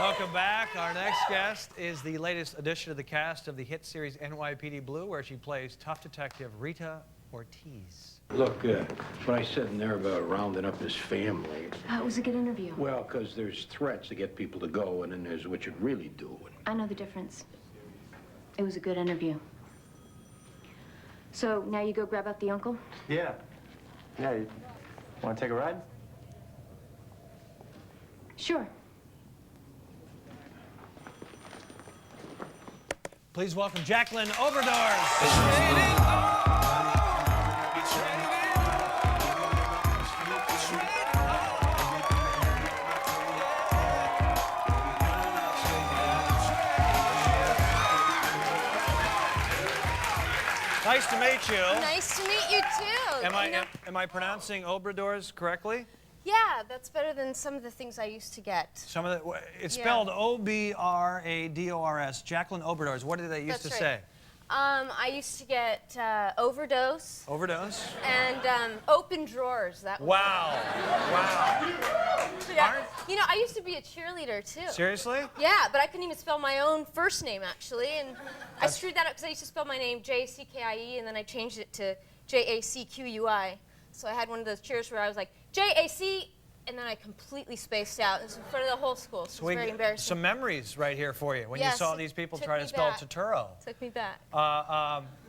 Welcome back. Our next guest is the latest addition to the cast of the hit series NYPD Blue, where she plays tough detective Rita Ortiz. Look, what I said in there about rounding up his family... It was a good interview. Well, because there's threats to get people to go, and then there's what you'd really do. I know the difference. It was a good interview. So, now you go grab out the uncle? Yeah. Yeah, you want to take a ride? Sure. Please welcome Jacqueline Obradors. Nice to meet you. Nice to meet you too. Am I pronouncing Obradors correctly? Yeah, that's better than some of the things I used to get. It's spelled O-B-R-A-D-O-R-S. Jacqueline Obradors. What did they used to say? I used to get overdose. Overdose? And open drawers. That was Wow. Wow. yeah. You know, I used to be a cheerleader too. Seriously? Yeah, but I couldn't even spell my own first name actually, and I screwed that up because I used to spell my name J-A-C-K-I-E, and then I changed it to J-A-C-Q-U-I. So I had one of those cheers where I was like J-A-C, and then I completely spaced out. It was in front of the whole school, so it was very embarrassing. Some memories right here for you when you saw these people try to spell Totoro. Took me back.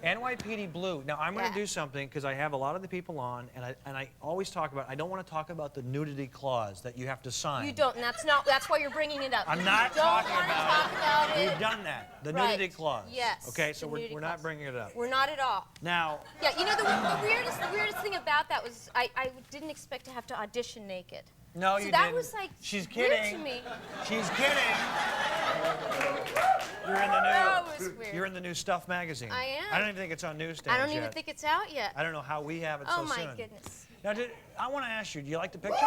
NYPD Blue. Now I'm going to do something because I have a lot of the people on, and I always talk about. I don't want to talk about the nudity clause that you have to sign. You don't, and that's why you're bringing it up. I'm not talking about it. We've done that. The nudity clause. Yes. Okay, so we're not bringing it up. We're not at all. Now. Yeah, you know the weirdest thing about that was I didn't expect to have to audition naked. No, so you that didn't. was like She's weird kidding. to me. She's kidding. You're in the new. That was weird. You're in the new Stuff magazine. I am. I don't even think it's on newsstands I don't yet. even think it's out yet. I don't know how we have it so soon. Oh my goodness. Now, I want to ask you, do you like the pictures?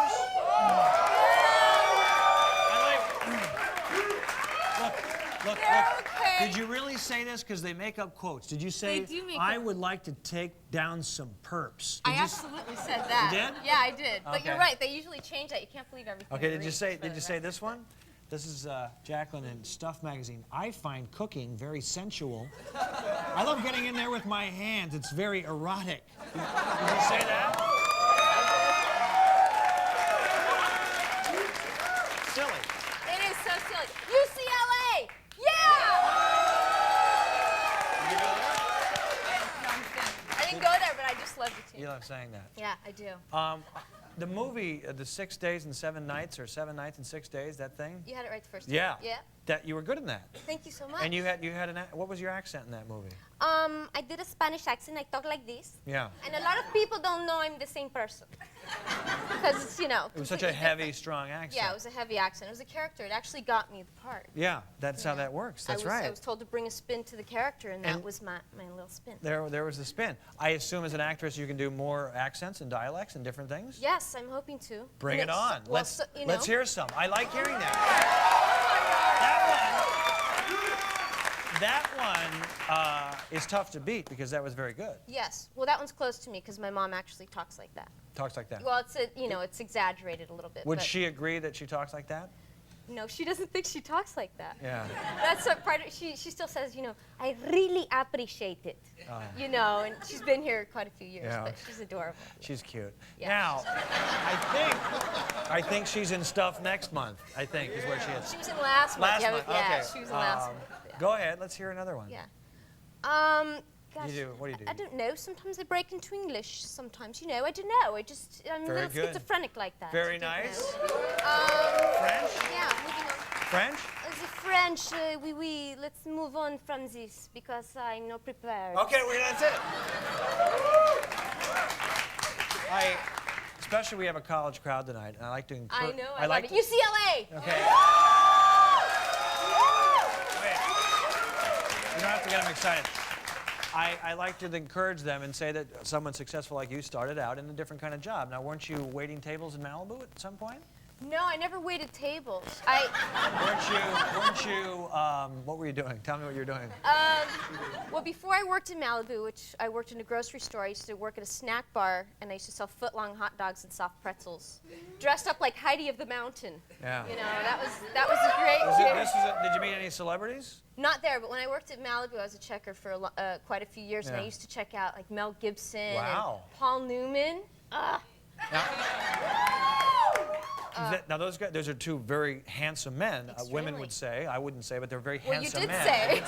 Look. Okay. Did you really say this? Because they make up quotes. Did you say, They do make I up. would like to take down some perps? I absolutely said that. You did? Yeah, I did. But Okay. you're right. They usually change that. You can't believe everything. Okay, did you say this one? This is Jacqueline in Stuff magazine. I find cooking very sensual. I love getting in there with my hands. It's very erotic. Did you say that? Silly. It is so silly. UCLA! Yeah! Did you go there? No, I'm kidding. I didn't go there, but I just loved it too. You love saying that. Yeah, I do. The movie, The 6 Days and 7 Nights, or 7 Nights and 6 Days, that thing? You had it right the first time. Yeah. Yeah. That you were good in that. Thank you so much. And you had what was your accent in that movie? I did a Spanish accent. I talk like this. Yeah. And a lot of people don't know I'm the same person. Because it's, you know. It was such a heavy, strong accent. Yeah, it was a heavy accent. It was a character. It actually got me the part. Yeah, that's how that works. That's right. I was told to bring a spin to the character, and that was my little spin. There was the spin. I assume as an actress you can do more accents and dialects and different things? Yes, I'm hoping to. Bring it on. Well, Let's hear some. I like hearing that. That one is tough to beat because that was very good. Yes. Well, that one's close to me because my mom actually talks like that. Talks like that. Well, it's exaggerated a little bit. Would she agree that she talks like that? No, she doesn't think she talks like that. Yeah. That's a part of, she still says, you know, I really appreciate it. You know, and she's been here quite a few years, but she's adorable. She's cute. Yeah. Now, I think she's in Stuff next month, I think, is where she is. She was in last month. Last month, Yeah, okay. she was in last month. Yeah. Go ahead, let's hear another one. Yeah. Gosh, What do you do? I don't know. Sometimes I break into English. Sometimes, you know, I don't know. I'm a Very little good. schizophrenic like that. Very I don't nice. know. French? Yeah, moving on. French? The French, oui. Let's move on from this because I'm not prepared. Okay, well, that's it. Especially we have a college crowd tonight, and I like to encourage. I know. I love it. UCLA. Okay. Wait. You don't have to get them excited. I like to encourage them and say that someone successful like you started out in a different kind of job. Now, weren't you waiting tables in Malibu at some point? No, I never waited tables. Weren't you, what were you doing? Tell me what you were doing. Well, before I worked in Malibu, which I worked in a grocery store, I used to work at a snack bar, and I used to sell foot-long hot dogs and soft pretzels, dressed up like Heidi of the Mountain. Yeah. You know, that was a great. Did you meet any celebrities? Not there, but when I worked at Malibu, I was a checker for quite a few years, and I Yeah. used to check out like Mel Gibson Wow. and Paul Newman. Now those are two very handsome men. Women Extremely. would say. I wouldn't say, but they're very Well, you handsome did men. say.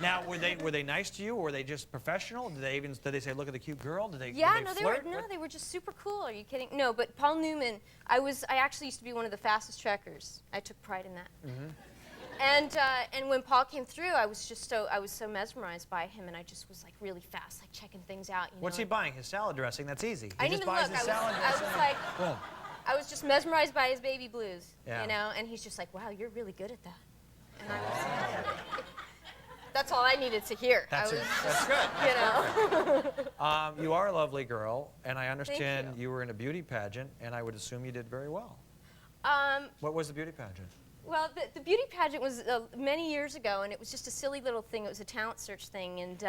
Now, were they nice to you, or were they just professional? Did they say, "Look at the cute girl"? Did they? Yeah, did no, flirt? they were just super cool. Are you kidding? No, but Paul Newman, I actually used to be one of the fastest trekkers. I took pride in that. And when Paul came through, I was so mesmerized by him, and I just was like really fast, like checking things out. You What's know? he buying? His salad dressing. That's easy. I He didn't just even buys look. his salad I was dressing. like, Boom. I was just mesmerized by his baby blues. Yeah. You know, and he's just like, wow, you're really good at that. And I was. That's all I needed to hear. That's good. You know. You are a lovely girl, and I understand you. you were in a beauty pageant, and I would assume you did very well. What was the beauty pageant? Well, the beauty pageant was many years ago, and it was just a silly little thing. It was a talent search thing, and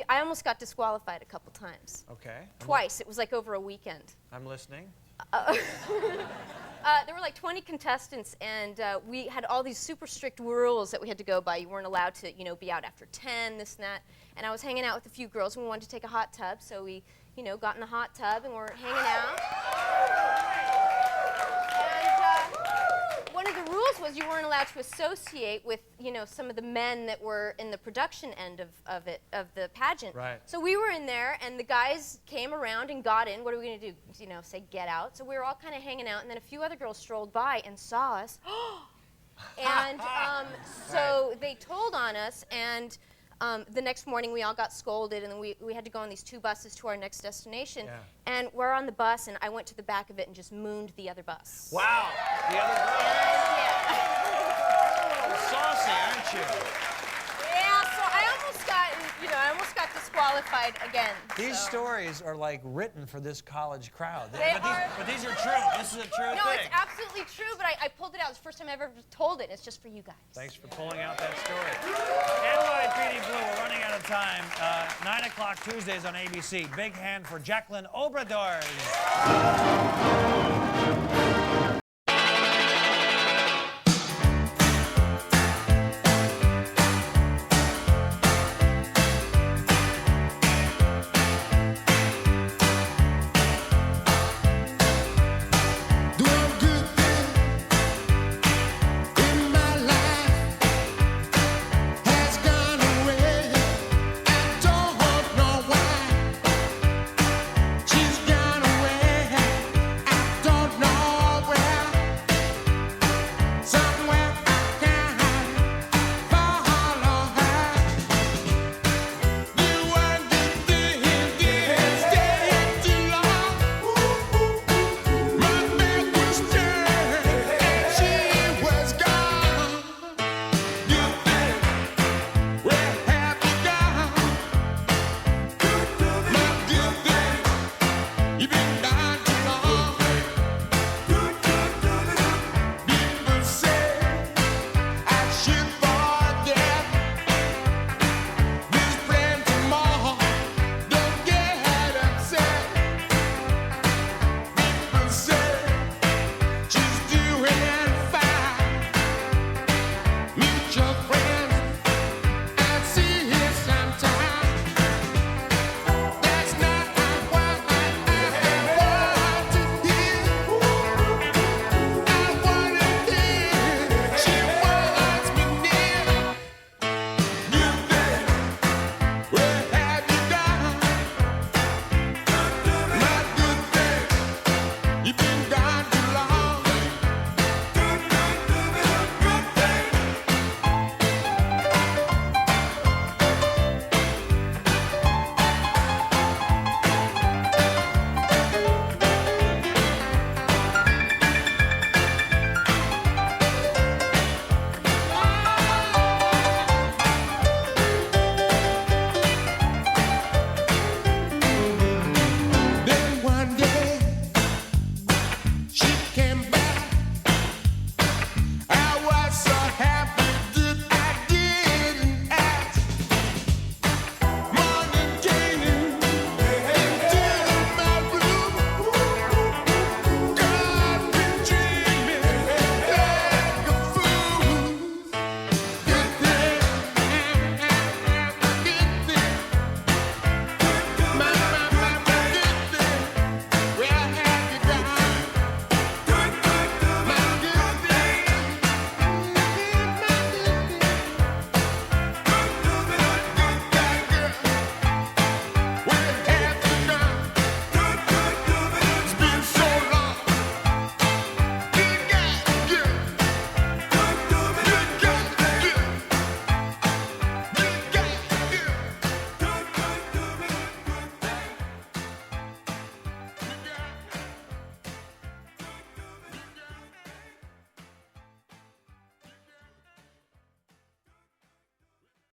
I almost got disqualified a couple times. Okay. Twice. It was like over a weekend. I'm listening. There were like 20 contestants, and we had all these super strict rules that we had to go by. You weren't allowed to, you know, be out after 10, this and that. And I was hanging out with a few girls, and we wanted to take a hot tub, so we, you know, got in the hot tub, and we're hanging out. One of the rules was you weren't allowed to associate with, you know, some of the men that were in the production end of the pageant. Right. So we were in there, and the guys came around and got in. What are we going to do? You know, say get out. So we were all kind of hanging out, and then a few other girls strolled by and saw us. And so they told on us, and the next morning we all got scolded, and then we had to go on these 2 buses to our next destination. Yeah. And we're on the bus, and I went to the back of it and just mooned the other bus. Wow. The other girl. Yeah. Saucy, aren't you? Yeah, so I almost got disqualified again. These so. stories are like written for this college crowd. They But these are true. This is a true No, thing. it's absolutely true, but I pulled it out. It's the first time I ever told it. It's just for you guys. Thanks for pulling out that story. NYPD Blue, we're running out of time. 9 o'clock Tuesdays on ABC. Big hand for Jacqueline Obradors. You've been